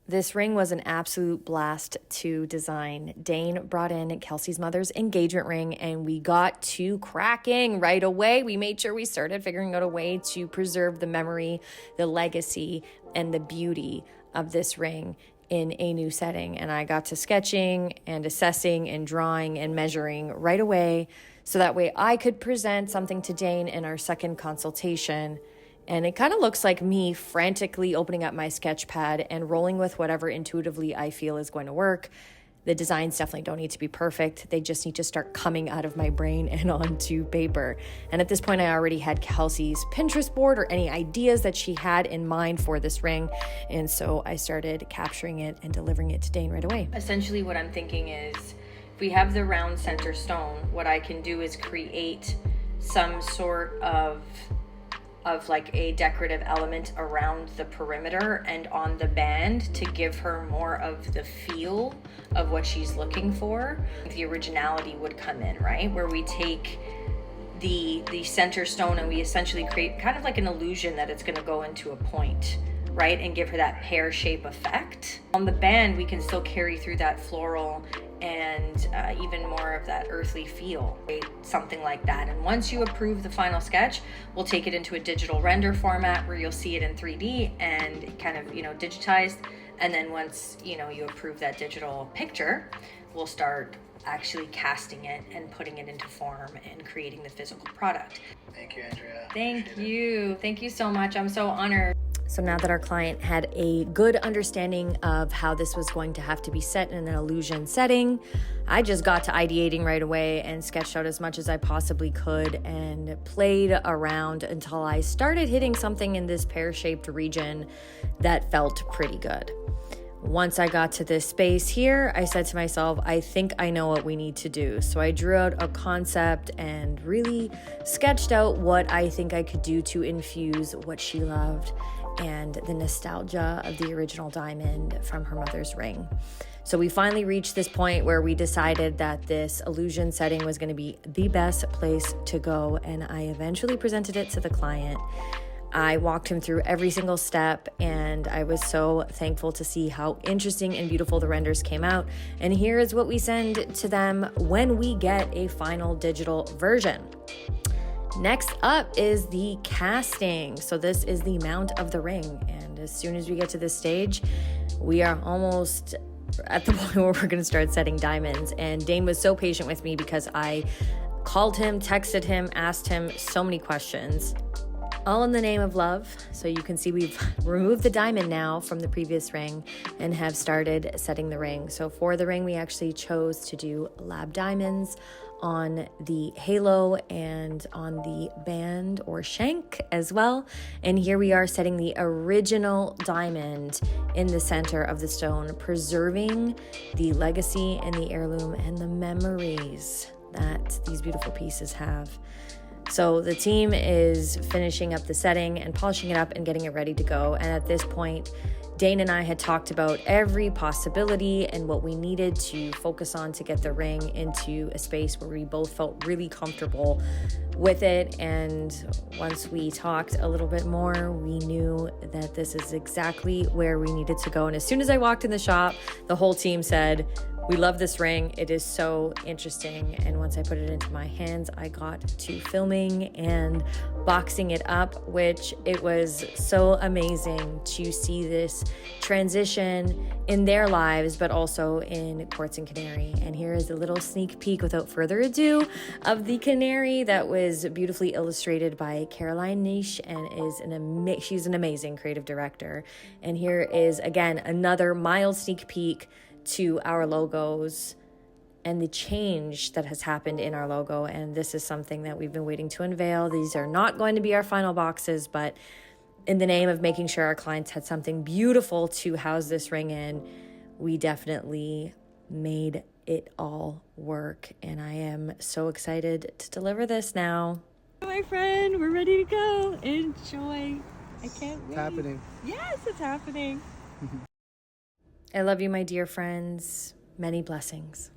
This ring was an absolute blast to design. Dane brought in Kelsey's mother's engagement ring and we got to cracking right away. We made sure we started figuring out a way to preserve the memory, the legacy, and the beauty of this ring in a new setting. And I got to sketching and assessing and drawing and measuring right away so that way I could present something to Dane in our second consultation. And it kind of looks like me frantically opening up my sketch pad and rolling with whatever intuitively I feel is going to work. The designs definitely don't need to be perfect. They just need to start coming out of my brain and onto paper. And at this point, I already had Kelsey's Pinterest board or any ideas that she had in mind for this ring. And so I started capturing it and delivering it to Dane right away. Essentially what I'm thinking is, if we have the round center stone, what I can do is create some sort of like a decorative element around the perimeter and on the band to give her more of the feel of what she's looking for. The originality would come in, right? Where we take the center stone and we essentially create kind of like an illusion that it's going to go into a point, right? And give her that pear shape effect. On the band, we can still carry through that floral and even more of that earthly feel, right? Something like that. And once you approve the final sketch, we'll take it into a digital render format where you'll see it in 3D and kind of, digitized. And then once, you approve that digital picture, we'll start actually casting it and putting it into form and creating the physical product. Thank you, Andrea. Thank you. Thank you so much. I'm so honored. So now that our client had a good understanding of how this was going to have to be set in an illusion setting, I just got to ideating right away and sketched out as much as I possibly could and played around until I started hitting something in this pear-shaped region that felt pretty good. Once I got to this space here, I said to myself, I think I know what we need to do. So I drew out a concept and really sketched out what I think I could do to infuse what she loved and the nostalgia of the original diamond from her mother's ring. So we finally reached this point where we decided that this illusion setting was going to be the best place to go, and I eventually presented it to the client. I walked him through every single step, and I was so thankful to see how interesting and beautiful the renders came out. And here is what we send to them when we get a final digital version. Next up is the casting. So this is the mount of the ring. And as soon as we get to this stage, we are almost at the point where we're going to start setting diamonds. And Dane was so patient with me because I called him, texted him, asked him so many questions, all in the name of love. So you can see we've removed the diamond now from the previous ring and have started setting the ring. So for the ring, we actually chose to do lab diamonds on the halo and on the band or shank as well. And here we are setting the original diamond in the center of the stone, preserving the legacy and the heirloom and the memories that these beautiful pieces have. So the team is finishing up the setting and polishing it up and getting it ready to go. And at this point, Dane and I had talked about every possibility and what we needed to focus on to get the ring into a space where we both felt really comfortable with it. And once we talked a little bit more, we knew that this is exactly where we needed to go. And as soon as I walked in the shop, the whole team said, "We love this ring. It is so interesting." And once I put it into my hands, I got to filming and boxing it up, which it was so amazing to see this transition in their lives, but also in Quartz and Canary. And here is a little sneak peek, without further ado, of the canary that was beautifully illustrated by Caroline Niche and is she's an amazing creative director. And here is, again, another mild sneak peek to our logos and the change that has happened in our logo. And this is something that we've been waiting to unveil. These are not going to be our final boxes, but in the name of making sure our clients had something beautiful to house this ring in, we definitely made it all work. And I am so excited to deliver this now. My friend, we're ready to go. Enjoy. I can't wait. It's happening. Yes, it's happening. I love you, my dear friends. Many blessings.